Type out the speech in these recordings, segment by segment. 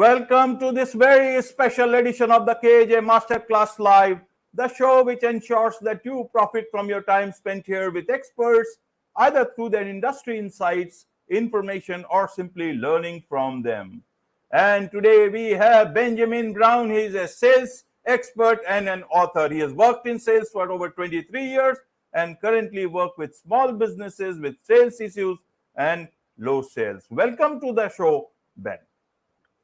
Welcome to this very special edition of the KAJ Masterclass Live, the show which ensures that you profit from your time spent here with experts, either through their industry insights, information, or simply learning from them. And today we have Benjamin Brown. He is a sales expert and an author. He has worked in sales for over 23 years and currently work with small businesses with sales issues and low sales. Welcome to the show, Ben.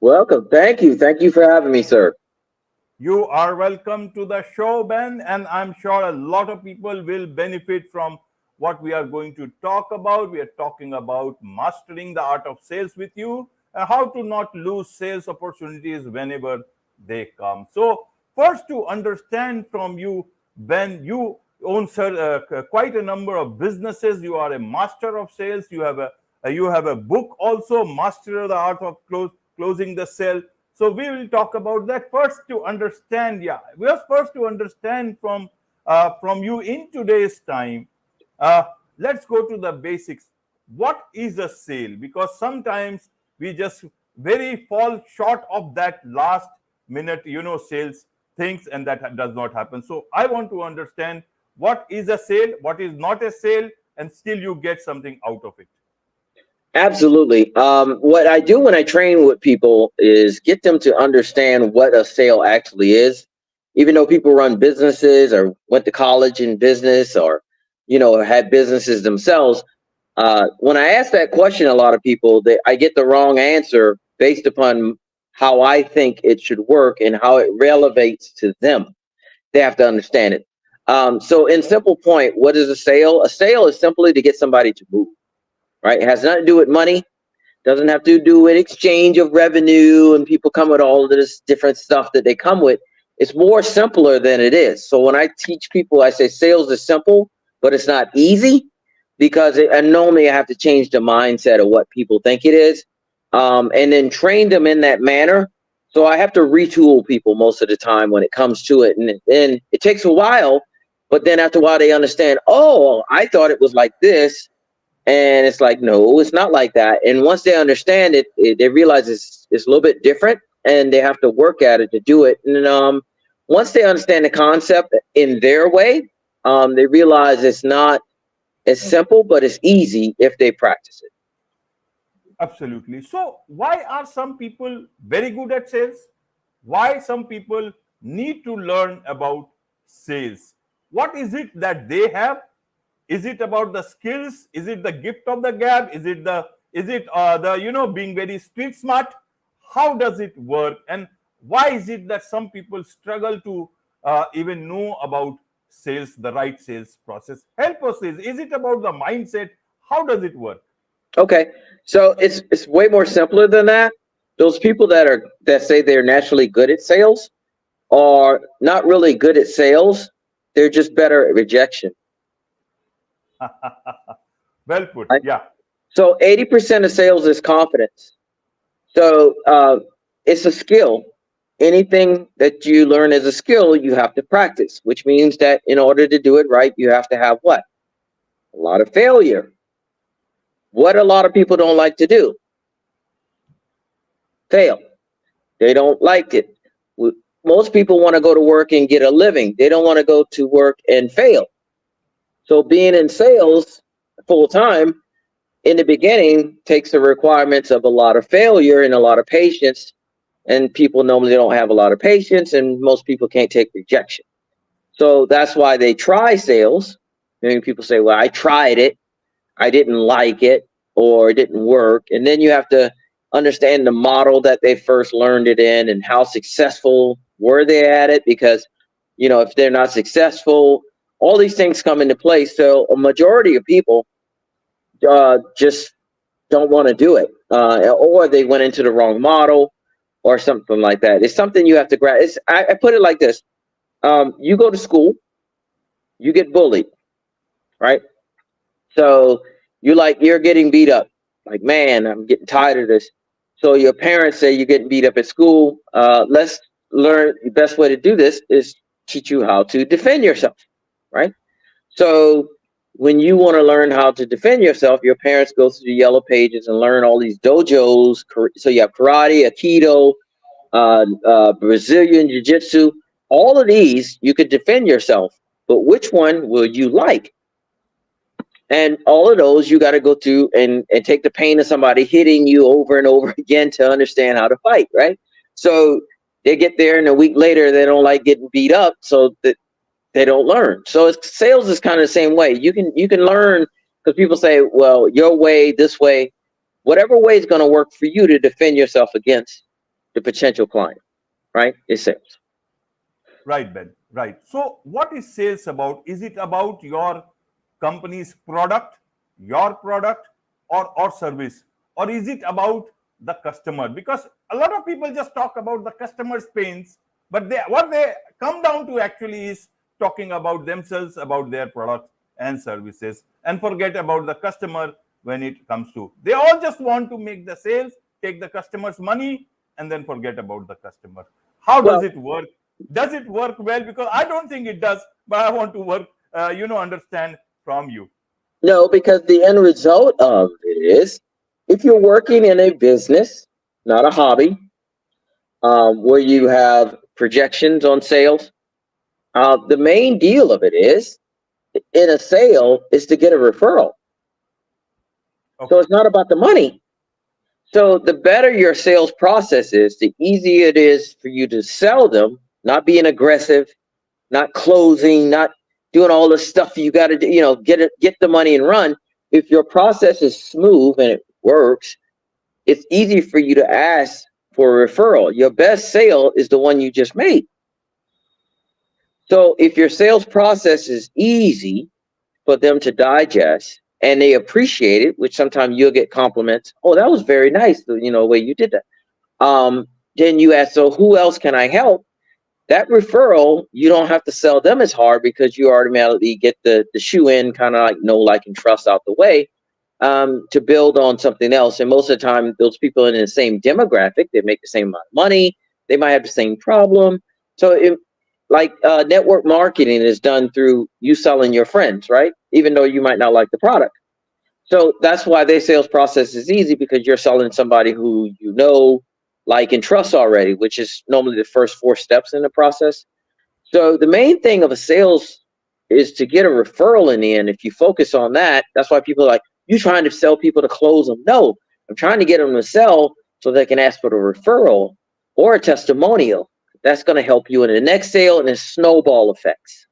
Welcome. Thank you. Thank you for having me, sir. You are welcome to the show, Ben, and I'm sure a lot of people will benefit from what we are going to talk about. We are talking about mastering the art of sales with you and how to not lose sales opportunities whenever they come. So, first, to understand from you, Ben, you own quite a number of businesses. You are a master of sales. You have a book also, Master the Art of Closing the Sale. So we will talk about that. First to understand, from you in today's time. Let's go to the basics. What is a sale? Because sometimes we just very fall short of that last minute, sales things, and that does not happen. So I want to understand what is a sale, what is not a sale, and still you get something out of it. Absolutely. What I do when I train with people is get them to understand what a sale actually is. Even though people run businesses or went to college in business or, had businesses themselves, when I ask that question, a lot of people, I get the wrong answer based upon how I think it should work and how it relevates to them. They have to understand it. So in simple point, what is a sale? A sale is simply to get somebody to move. Right? It has nothing to do with money. Doesn't have to do with exchange of revenue and people come with all of this different stuff that they come with. It's more simpler than it is. So when I teach people, I say sales is simple, but it's not easy because normally I have to change the mindset of what people think it is, and then train them in that manner. So I have to retool people most of the time when it comes to it. And it takes a while, but then after a while they understand, oh, I thought it was like this. And it's like, no, it's not like that. And once they understand it, they realize it's a little bit different and they have to work at it to do it. And once they understand the concept in their way, they realize it's not as simple, but it's easy if they practice it. Absolutely. So why are some people very good at sales? Why some people need to learn about sales? What is it that they have? Is it about the skills? Is it the gift of the gab? Is it the being very street smart? How does it work? And why is it that some people struggle to even know about sales, the right sales process? Help us. Is it about the mindset? How does it work? Okay, so it's way more simpler than that. Those people that say they're naturally good at sales are not really good at sales. They're just better at rejection. Well put. Right? Yeah. So 80% of sales is confidence. So it's a skill. Anything that you learn as a skill, you have to practice, which means that in order to do it right, you have to have what? A lot of failure. What a lot of people don't like to do? Fail. They don't like it. Most people want to go to work and get a living. They don't want to go to work and fail. So being in sales full time in the beginning takes the requirements of a lot of failure and a lot of patience. And people normally don't have a lot of patience, and most people can't take rejection. So that's why they try sales. Many people say, well, I tried it, I didn't like it, or it didn't work. And then you have to understand the model that they first learned it in and how successful were they at it, because if they're not successful, all these things come into play. So a majority of people just don't want to do it, or they went into the wrong model or something like that. It's something you have to grab. I put it like this. You go to school, you get bullied, right? So you're getting beat up. Like, man, I'm getting tired of this. So your parents say you're getting beat up at school. Let's learn. The best way to do this is teach you how to defend yourself, right? So when you want to learn how to defend yourself, your parents go through the yellow pages and learn all these dojos. So you have karate, aikido, Brazilian jiu-jitsu. All of these, you could defend yourself, but which one will you like? And all of those, you got to go through and take the pain of somebody hitting you over and over again to understand how to fight, right? So they get there, and a week later, they don't like getting beat up, so that they don't learn. So sales is kind of the same way. You can learn, because people say, well, your way, this way, whatever way is going to work for you to defend yourself against the potential client, right? It's sales. Right, Ben. Right. So, what is sales about? Is it about your company's product, your product, or service, or is it about the customer? Because a lot of people just talk about the customer's pains, but what they come down to actually is talking about themselves, about their products and services, and forget about the customer when it comes to. They all just want to make the sales, take the customer's money, and then forget about the customer. How does Well, it work? Does it work well? Because I don't think it does, but I want to understand from you. no, because the end result of it is, if you're working in a business, not a hobby, where you have projections on sales, the main deal of it is, in a sale, is to get a referral. So Okay. it's not about the money. So the better your sales process is, the easier it is for you to sell them, not being aggressive, not closing, not doing all the stuff you got to do, get the money and run. If your process is smooth and it works, it's easy for you to ask for a referral. Your best sale is the one you just made. So if your sales process is easy for them to digest and they appreciate it, which sometimes you'll get compliments. Oh, that was very nice, the way you did that. Then you ask, so who else can I help? That referral, you don't have to sell them as hard, because you automatically get the shoe in, kind of like know, like, and trust out the way, to build on something else. And most of the time, those people in the same demographic, they make the same amount of money, they might have the same problem. So network marketing is done through you selling your friends, right? Even though you might not like the product. So that's why their sales process is easy, because you're selling somebody who like, and trust already, which is normally the first 4 steps in the process. So the main thing of a sales is to get a referral in the end. If you focus on that, that's why people are like, you trying to sell people to close them? No, I'm trying to get them to sell so they can ask for the referral or a testimonial. That's going to help you in the next sale, and it's snowball effects.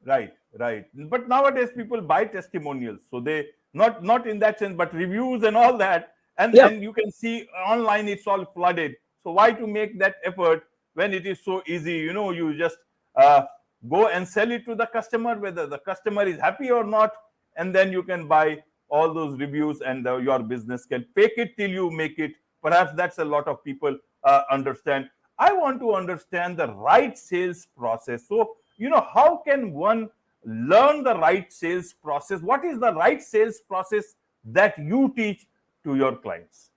Right, right. But nowadays people buy testimonials, so they not in that sense, but reviews and all that, Yeah. and you can see online it's all flooded. So why to make that effort when it is so easy? You just uh, go and sell it to the customer, whether the customer is happy or not, and then you can buy all those reviews, and your business can fake it till you make it. Perhaps that's a lot of people understand. I want to understand the right sales process. So how can one learn the right sales process? What is the right sales process that you teach to your clients?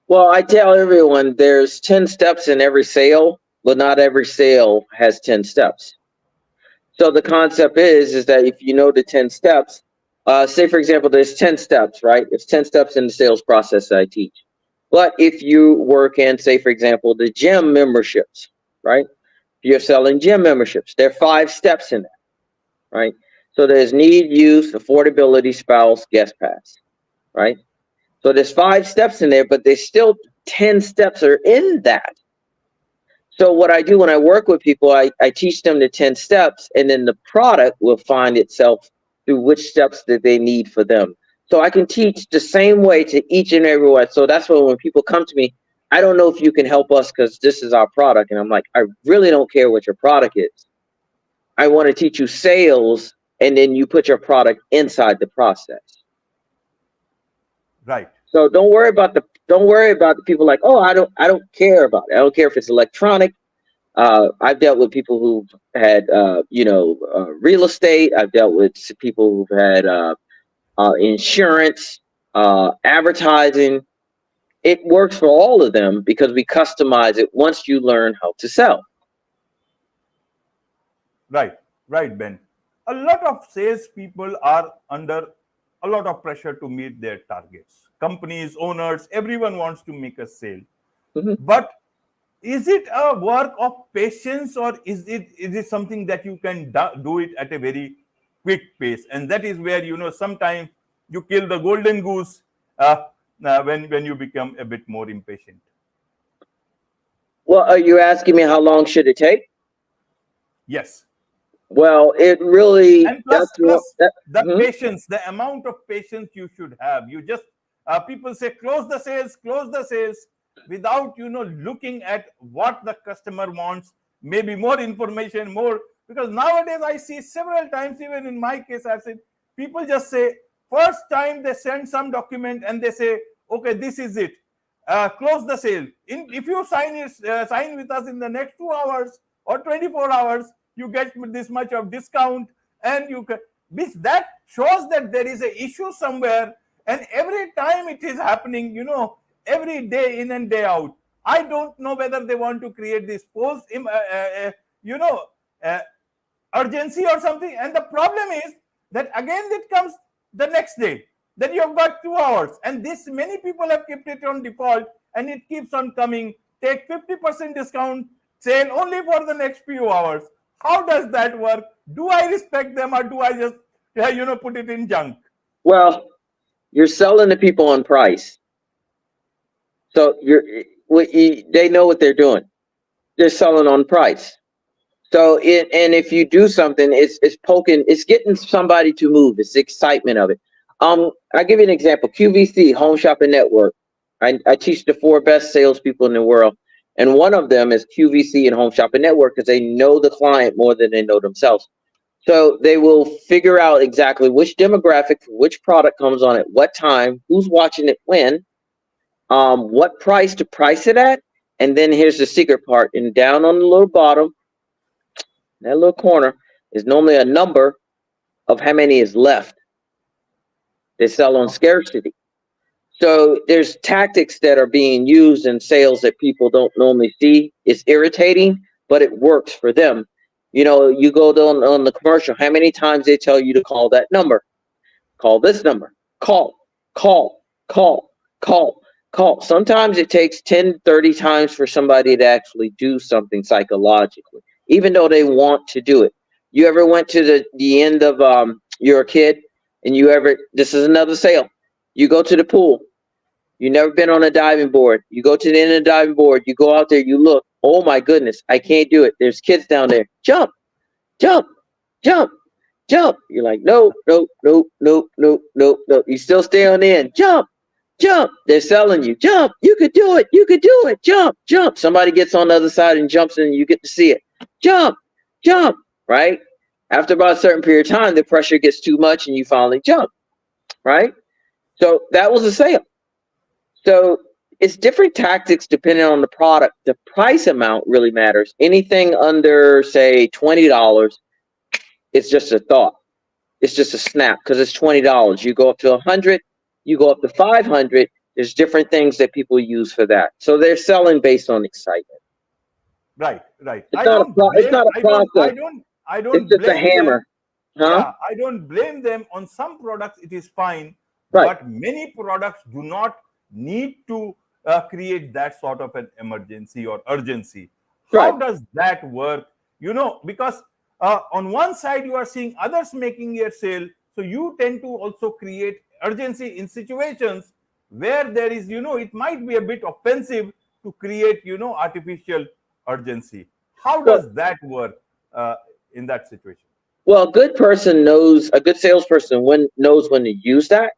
Well, I tell everyone there's 10 steps in every sale, but not every sale has 10 steps. So the concept is that if you know the 10 steps, say for example, there's 10 steps, right? It's 10 steps in the sales process that I teach. But if you work in, say for example, the gym memberships, right? You're selling gym memberships. There are 5 steps in that, right? So there's need, use, affordability, spouse, guest pass, right? So there's 5 steps in there, but there's still 10 steps are in that. So what I do when I work with people, I teach them the 10 steps, and then the product will find itself through which steps that they need for them. So I can teach the same way to each and every one. So that's why when people come to me, I don't know if you can help us because this is our product. And I'm like, I really don't care what your product is. I want to teach you sales, and then you put your product inside the process. Right. So don't worry about the people like, oh, I don't care about it. I don't care if it's electronic. I've dealt with people who've had real estate. I've dealt with people who've had insurance, advertising. It works for all of them because we customize it once you learn how to sell. Right, right, Ben. A lot of salespeople are under a lot of pressure to meet their targets. companies, owners, everyone wants to make a sale. Mhm. But is it a work of patience, or is it something that you can do it at a very quick pace? And that is where, sometimes you kill the golden goose when you become a bit more impatient. Well, are you asking me how long should it take? Yes. Well, it really And plus that's what plus that. the Mhm. patience, the amount of patience you should have. You just people say close the sales, without looking at what the customer wants, maybe more information, more. Because nowadays I see several times, even in my case I've seen people just say, first time they send some document and they say, okay, this is it, close the sale. If you sign with us in the next 2 hours or 24 hours, you get this much of discount. And you can, that shows that there is a issue somewhere. And every time it is happening, every day in and day out. I don't know whether they want to create this you know uh, urgency or something. And the problem is that again it comes the next day. Then you have got 2 hours, and this many people have kept it on default, and it keeps on coming. Take 50% discount sale only for the next few hours. How does that work? Do I respect them, or do I just put it in junk? Well, you're selling to people on price, so they know what they're doing. They're selling on price. So and if you do something, it's poking, it's getting somebody to move. It's the excitement of it. I'll give you an example. QVC, Home Shopping Network. I teach the 4 best salespeople in the world, and one of them is QVC and Home Shopping Network because they know the client more than they know themselves. So they will figure out exactly which demographic for which product comes on at what time, who's watching it when, what price to price it at, and then here's the secret part. And down on the little bottom, that little corner, is normally a number of how many is left. They sell on Okay. scarcity. So there's tactics that are being used in sales that people don't normally see. It's irritating, but it works for them. You go down on the commercial, how many times they tell you to call that number, call this number, call, call, call, call, call. Sometimes it takes 10, 30 times for somebody to actually do something psychologically, even though they want to do it. You ever went to the end of you're a kid and this is another sale. You go to the pool. You never been on a diving board. You go to the end of the diving board. You go out there. You look. Oh my goodness, I can't do it. There's kids down there. Jump, jump, jump, jump. You're like, no, no, no, no, no, no, no. You still stay on the end. Jump, jump. They're selling you. Jump. You could do it. You could do it. Jump, jump. Somebody gets on the other side and jumps in and you get to see it. Jump, jump. Right? After about a certain period of time, the pressure gets too much and you finally jump. Right? So that was a sale. So it's different tactics depending on the product. The price amount really matters. Anything under, say, $20, it's just a thought. It's just a snap because it's $20. You go up to 100, you go up to 500. There's different things that people use for that. So they're selling based on excitement. Right, right. It's not a it's not a process. I It's don't just a blame them. hammer, huh? Yeah, I don't blame them. On some products it is fine, Right, but many products do not need to create that sort of an emergency or urgency. right. How does that work? Because on one side you are seeing others making a sale, so you tend to also create urgency in situations where there is, it might be a bit offensive to create, artificial urgency. How Well, does that work in that situation? well, a good salesperson knows when to use that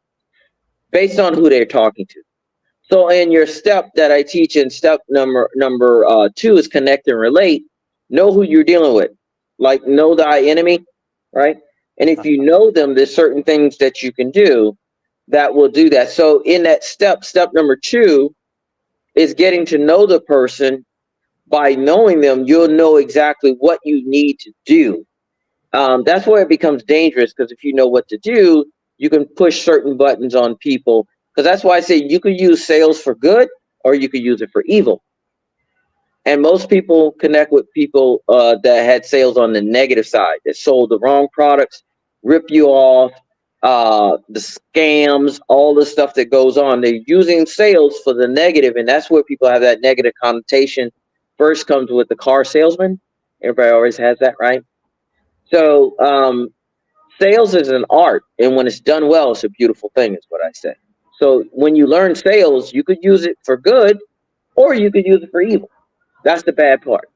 based on who they're talking to. So in your step that I teach in step number 2 is connect and relate. Know who you're dealing with, like know thy enemy, right? And if you know them, there's certain things that you can do that will do that. So in that step number 2 is getting to know the person. By knowing them, you'll know exactly what you need to do. That's where it becomes dangerous because if you know what to do, you can push certain buttons on people. Because that's why I say you could use sales for good or you could use it for evil. And most people connect with people that had sales on the negative side, that sold the wrong products, rip you off, the scams, all the stuff that goes on. They're using sales for the negative, and that's where people have that negative connotation. First comes with the car salesman. Everybody always has that, right? So sales is an art, and when it's done well, it's a beautiful thing, is what I say. So when you learn sales, you could use it for good, or you could use it for evil. That's the bad part.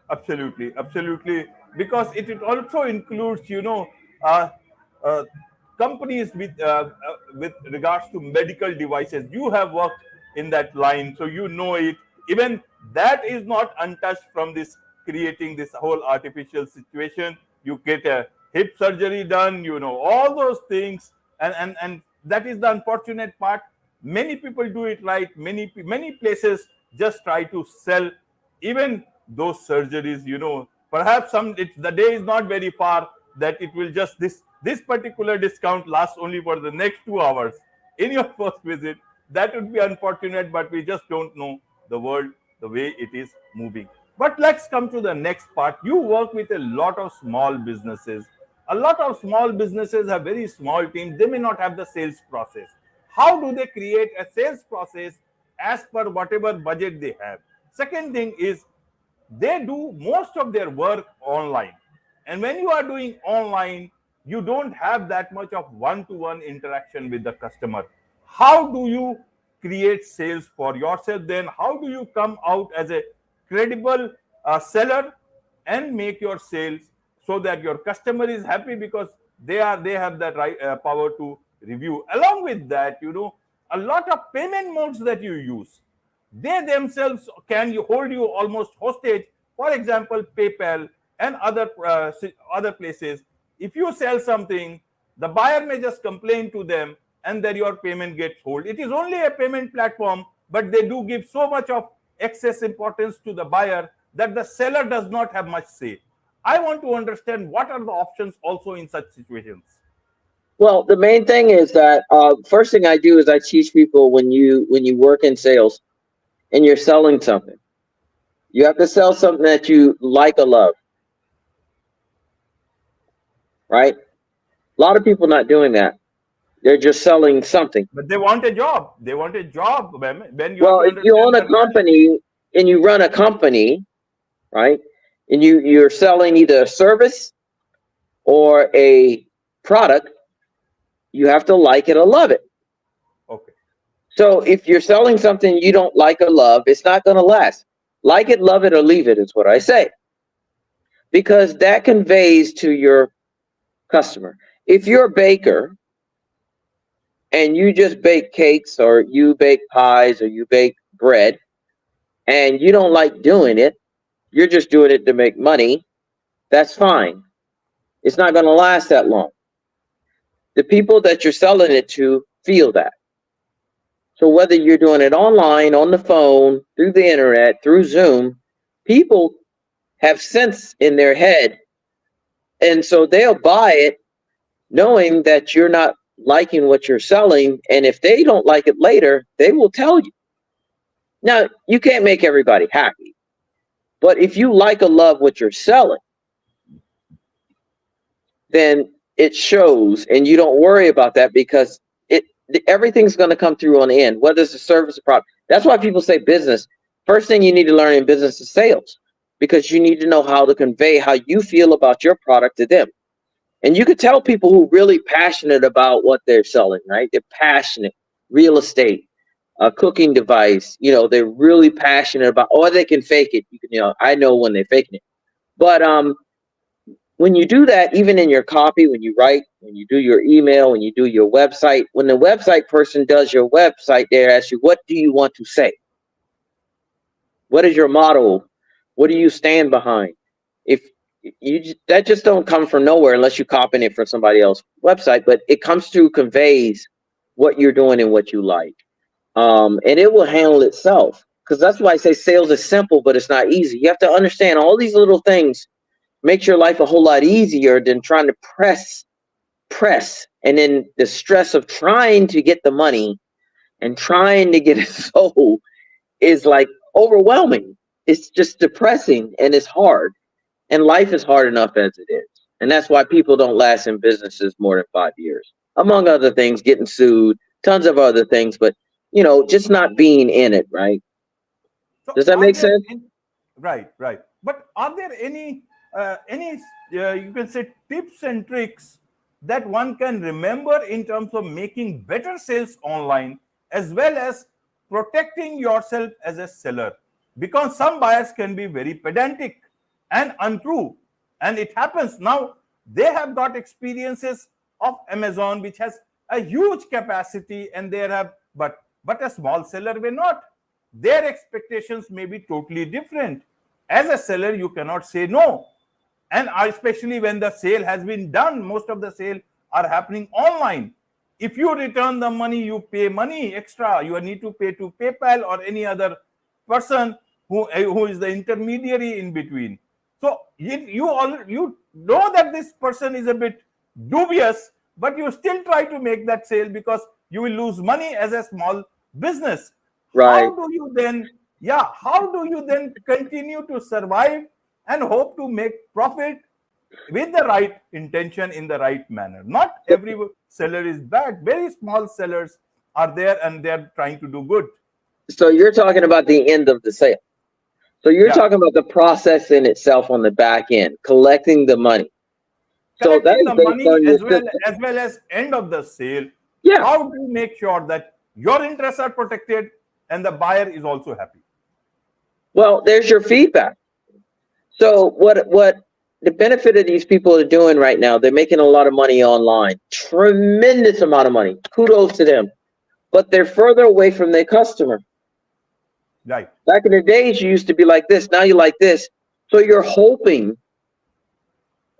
Absolutely, absolutely. Because it also includes, uh, uh, companies with regards to medical devices. You have worked in that line, so you know it. Even that is not untouched from this creating this whole artificial situation. You get a hip surgery done, all those things, and that is the unfortunate part. Many people do it right. Many places just try to sell even those surgeries. Perhaps the day is not very far that it will just this particular discount lasts only for the next 2 hours in your first visit. That would be unfortunate, but we just don't know the world the way it is moving. But let's come to the next part. You work with a lot of small businesses. A lot of small businesses have very small teams. They may not have the sales process. How do they create a sales process as per whatever budget they have? Second thing is, they do most of their work online, and when you are doing online, you don't have that much of one-to-one interaction with the customer. How do you create sales for yourself? Then how do you come out as a credible seller and make your sales so that your customer is happy, because they have that right power to review. Along with that, a lot of payment modes that you use, they themselves can you hold you almost hostage. For example, PayPal and other places. If you sell something, the buyer may just complain to them, and then your payment gets hold. It is only a payment platform, but they do give so much of excess importance to the buyer that the seller does not have much say. I want to understand what are the options also in such situations. Well, the main thing is that first thing I do is I teach people when you work in sales and you're selling something, you have to sell something that you like or love, right? A lot of people not doing that. They're just selling something. But they want a job. They want a job. When you have Well, to if you understand own the a reality. company and you run a company, right, and you're selling either a service or a product, you have to like it or love it. Okay. So if you're selling something you don't like or love, it's not going to last. Like it, love it, or leave it is what I say, because that conveys to your customer. If you're a baker and you just bake cakes or you bake pies or you bake bread and you don't like doing it, you're just doing it to make money, that's fine. It's not going to last that long. The people that you're selling it to feel that. So whether you're doing it online, on the phone, through the internet, through Zoom, people have sense in their head. And so they'll buy it knowing that you're not liking what you're selling. And if they don't like it later, they will tell you. Now, you can't make everybody happy. But if you like or love what you're selling, then it shows, and you don't worry about that, because it everything's going to come through on the end, whether it's a service or product. That's why people say business. First thing you need to learn in business is sales, because you need to know how to convey how you feel about your product to them. And you could tell people who are really passionate about what they're selling, right? They're passionate. Real estate, a cooking device, they're really passionate about, or they can fake it. I know when they're faking it. But when you do that, even in your copy, when you write, when you do your email, when you do your website, when the website person does your website, they ask you, what do you want to say? What is your motto? What do you stand behind? If that just don't come from nowhere unless you copying it from somebody else's website, but it comes through, conveys what you're doing and what you like. And it will handle itself. Because that's why I say sales is simple, but it's not easy. You have to understand all these little things makes your life a whole lot easier than trying to press, and then the stress of trying to get the money and trying to get it sold is like overwhelming. It's just depressing, and it's hard, and life is hard enough as it is. And that's why people don't last in businesses more than 5 years, among other things, getting sued, tons of other things, but just not being in it, right? So Does that are make there sense? right, right. But are there any you can say tips and tricks that one can remember in terms of making better sales online as well as protecting yourself as a seller? Because some buyers can be very pedantic and untrue, and it happens now. They have got experiences of Amazon, which has a huge capacity, and they have but a small seller may not. Their expectations may be totally different. As a seller, you cannot say no. And especially when the sale has been done, most of the sale are happening online. If you return the money, you pay money extra. You need to pay to PayPal or any other person who is the intermediary in between. So you know that this person is a bit dubious, but you still try to make that sale because you will lose money as a small business. Right. How do you then continue to survive and hope to make profit with the right intention in the right manner? Not every seller is bad. Very small sellers are there and they're trying to do good. So you're talking about the end of the sale. So you're Yeah, talking about the process in itself on the back end, collecting the money. So that collecting is the based money on your system. as well as end of the sale. Yeah. How do you make sure that your interests are protected and the buyer is also happy? Well, there's your feedback. So what the benefit of these people are doing right now, they're making a lot of money online. Tremendous amount of money. Kudos to them. But they're further away from their customer. Right. Back in the days, you used to be like this. Now you're like this. So you're hoping,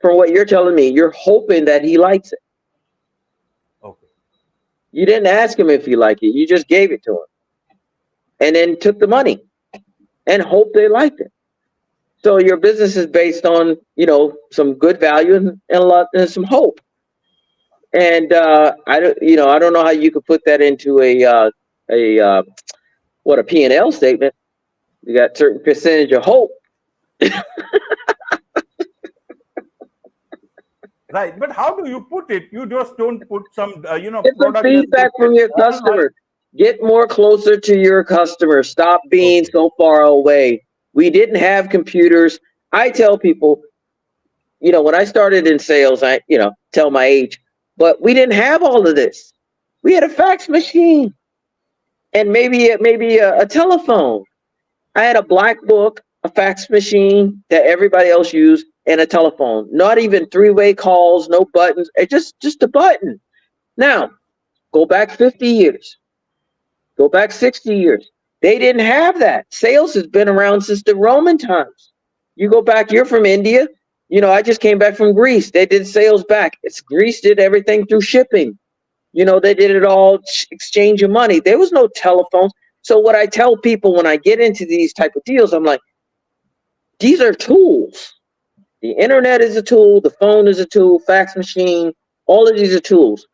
from what you're telling me, you're hoping that he likes it. Okay. You didn't ask him if he liked it. You just gave it to him. And then took the money and hoped they liked it. So your business is based on, some good value and a lot and some hope. And I don't know how you could put that into a what a P&L statement. You got certain percentage of hope. Right, but how do you put it? You just don't put some, Get some product feedback from your online. customers. Get more closer to your customers. Stop being Okay, so far away. We didn't have computers. I tell people, when I started in sales, I, tell my age, but we didn't have all of this. We had a fax machine and maybe a telephone. I had a black book, a fax machine that everybody else used, and a telephone. Not even three-way calls, no buttons. It just a button. Now, go back 50 years. Go back 60 years. They didn't have that. Sales has been around since the Roman times. You go back, you're from India. I just came back from Greece. They did sales back. Greece did everything through shipping. They did it all exchange of money. There was no telephones. So what I tell people when I get into these type of deals, I'm like, these are tools. The internet is a tool. The phone is a tool. Fax machine. All of these are tools.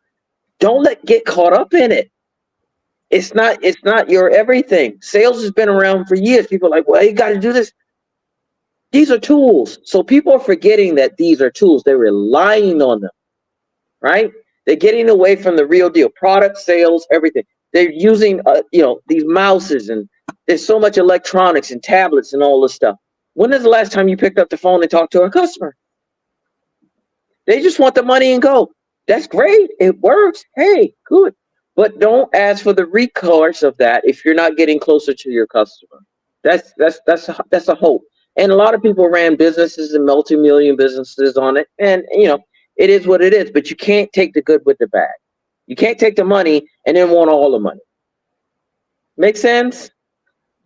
Don't get caught up in it. It's not your everything. Sales has been around for years. People are like, well, you got to do this. These are tools. So people are forgetting that these are tools. They're relying on them, right? They're getting away from the real deal. Product sales, everything. They're using, these mouses, and there's so much electronics and tablets and all this stuff. When is the last time you picked up the phone and talked to a customer? They just want the money and go. That's great. It works. Hey, good. But don't ask for the recourse of that if you're not getting closer to your customer. That's a hope. And a lot of people ran businesses and multi-million businesses on it. And, it is what it is. But you can't take the good with the bad. You can't take the money and then want all the money. Make sense?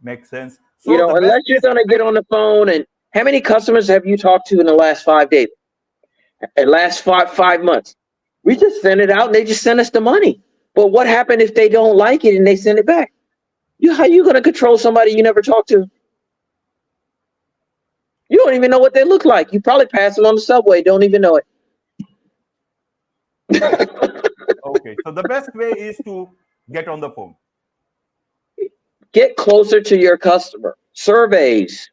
makes sense. So the best Unless you're is going to get on the phone. And how many customers have you talked to in the last 5 days? Last 5 months? We just sent it out and they just sent us the money. But what happened if they don't like it and they send it back? How you going to control somebody you never talked to? You don't even know what they look like. You probably pass them on the subway, don't even know it. okay. So the best way is to get on the phone. Get closer to your customer. Surveys.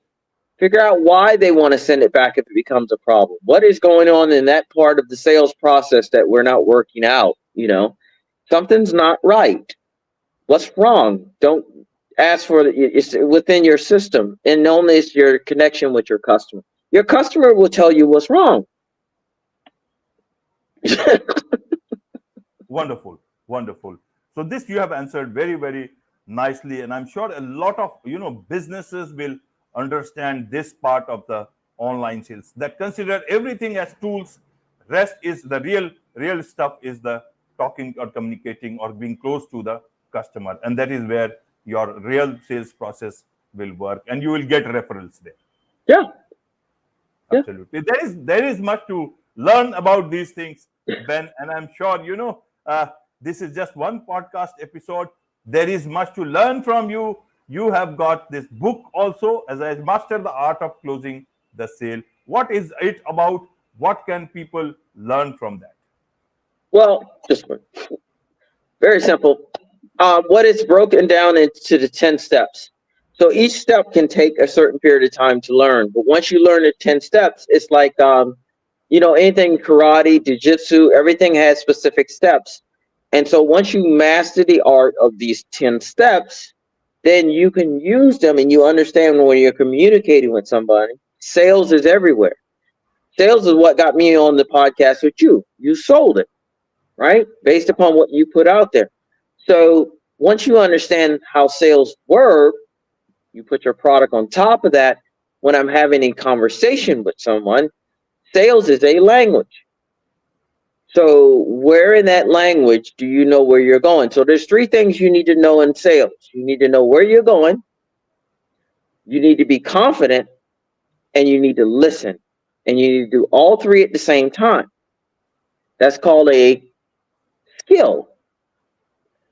Figure out why they want to send it back if it becomes a problem. What is going on in that part of the sales process that we're not working out? Something's not right. What's wrong? Don't ask for it. It's within your system, and only it's your connection with your customer. Your customer will tell you what's wrong. Wonderful, wonderful. So this you have answered very, very nicely, and I'm sure a lot of businesses will understand this part of the online sales, that consider everything as tools. Rest is the real stuff, is the talking or communicating or being close to the customer, and that is where your real sales process will work, and you will get referrals there. Yeah. Absolutely. There is much to learn about these things, Ben, and I'm sure this is just one podcast episode. There is much to learn from you. You have got this book also, as I master the art of closing the sale. What is it about? What can people learn from that? Well, just very simple. What is broken down into the 10 steps. So each step can take a certain period of time to learn. But once you learn the 10 steps, it's like, anything karate, jiu-jitsu, everything has specific steps. And so once you master the art of these 10 steps, then you can use them, and you understand when you're communicating with somebody. Sales is everywhere. Sales is what got me on the podcast with you. You sold it, right? Based upon what you put out there. So once you understand how sales work, you put your product on top of that. When I'm having a conversation with someone, sales is a language. So where in that language do you know where you're going? So there's 3 things you need to know in sales. You need to know where you're going, you need to be confident, and you need to listen. And you need to do all 3 at the same time. That's called a skill.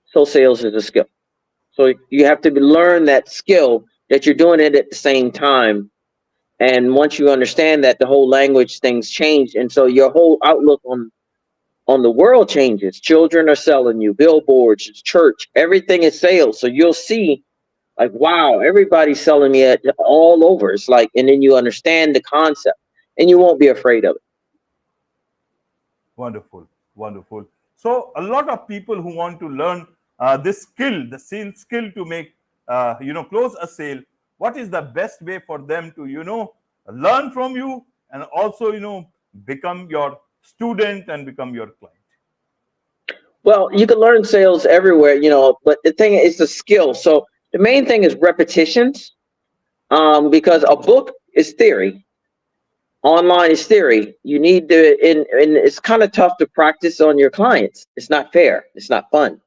So sales is a skill. So you have to learn that skill, that you're doing it at the same time. And once you understand that, the whole language things change. And so your whole outlook on the world changes. Children are selling you, billboards, church, everything is sales. So you'll see, like, wow, everybody's selling me all over. It's like, and then you understand the concept, and you won't be afraid of it. Wonderful, wonderful. So a lot of people who want to learn this skill, the sales skill, to make close a sale, what is the best way for them to learn from you, and also become your student and become your client? Well, you can learn sales everywhere, but the thing is the skill. So the main thing is repetitions, because a book is theory, online is theory. You need to, and it's kind of tough to practice on your clients. It's not fair. It's not fun.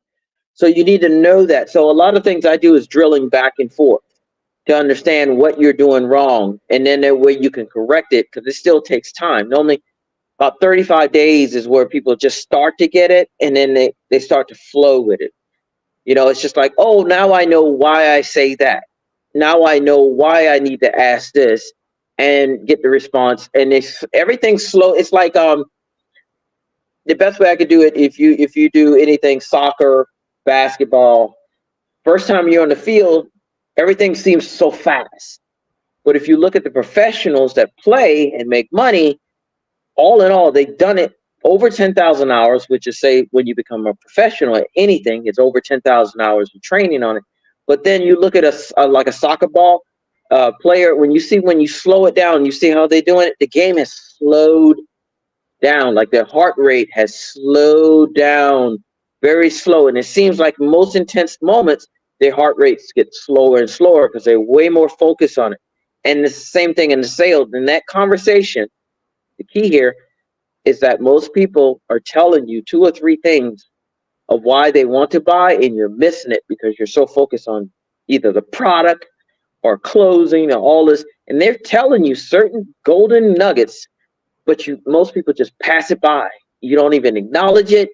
So you need to know that. So a lot of things I do is drilling back and forth to understand what you're doing wrong, and then that way you can correct it, because it still takes time. Normally about 35 days is where people just start to get it, and then they start to flow with it. It's just like, oh, now I know why I say that. Now I know why I need to ask this and get the response. And everything's slow. It's like the best way I could do it, if you do anything, soccer, basketball, first time you're on the field, everything seems so fast. But if you look at the professionals that play and make money, all in all, they've done it over 10,000 hours, which is, say, when you become a professional at anything, it's over 10,000 hours of training on it. But then you look at like a soccer ball player, when you slow it down, you see how they're doing it, the game has slowed down, like their heart rate has slowed down, very slow. And it seems like most intense moments, their heart rates get slower and slower because they're way more focused on it. And the same thing in the sales. In that conversation, the key here is that most people are telling you 2 or 3 things of why they want to buy, and you're missing it because you're so focused on either the product or closing or all this. And they're telling you certain golden nuggets, but most people just pass it by. You don't even acknowledge it.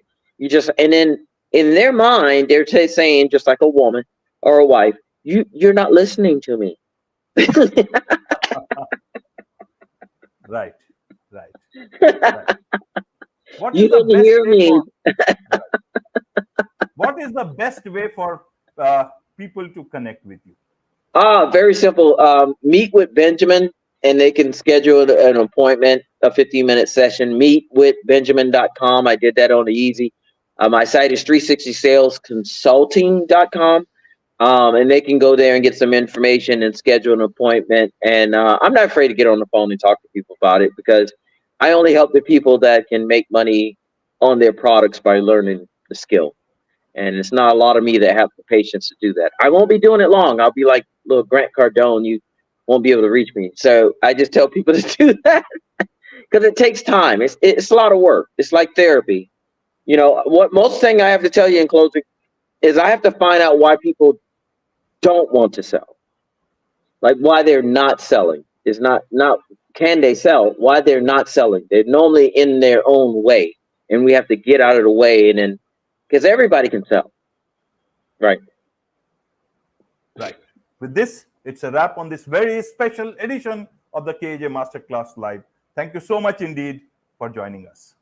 And then in their mind, they're saying, just like a woman or a wife, you're not listening to me. Right. What You is the didn't best hear way me. what is the best way for people to connect with you? Very simple. Meet with Benjamin and they can schedule an appointment, a 15-minute session. Meet with Benjamin.com. I did that on the easy. My site is 360salesconsulting.com. And they can go there and get some information and schedule an appointment. And I'm not afraid to get on the phone and talk to people about it, because I only help the people that can make money on their products by learning the skill. And it's not a lot of me that have the patience to do that. I won't be doing it long. I'll be like little Grant Cardone. You won't be able to reach me. So I just tell people to do that, because it takes time. It's a lot of work. It's like therapy. You know, what most thing I have to tell you in closing is I have to find out why people don't want to sell, like why they're not selling. Is not can they sell, why they're not selling. They're normally in their own way, and we have to get out of the way, and then, because everybody can sell, right? With this, it's a wrap on this very special edition of the KAJ Masterclass Live. Thank you so much indeed for joining us.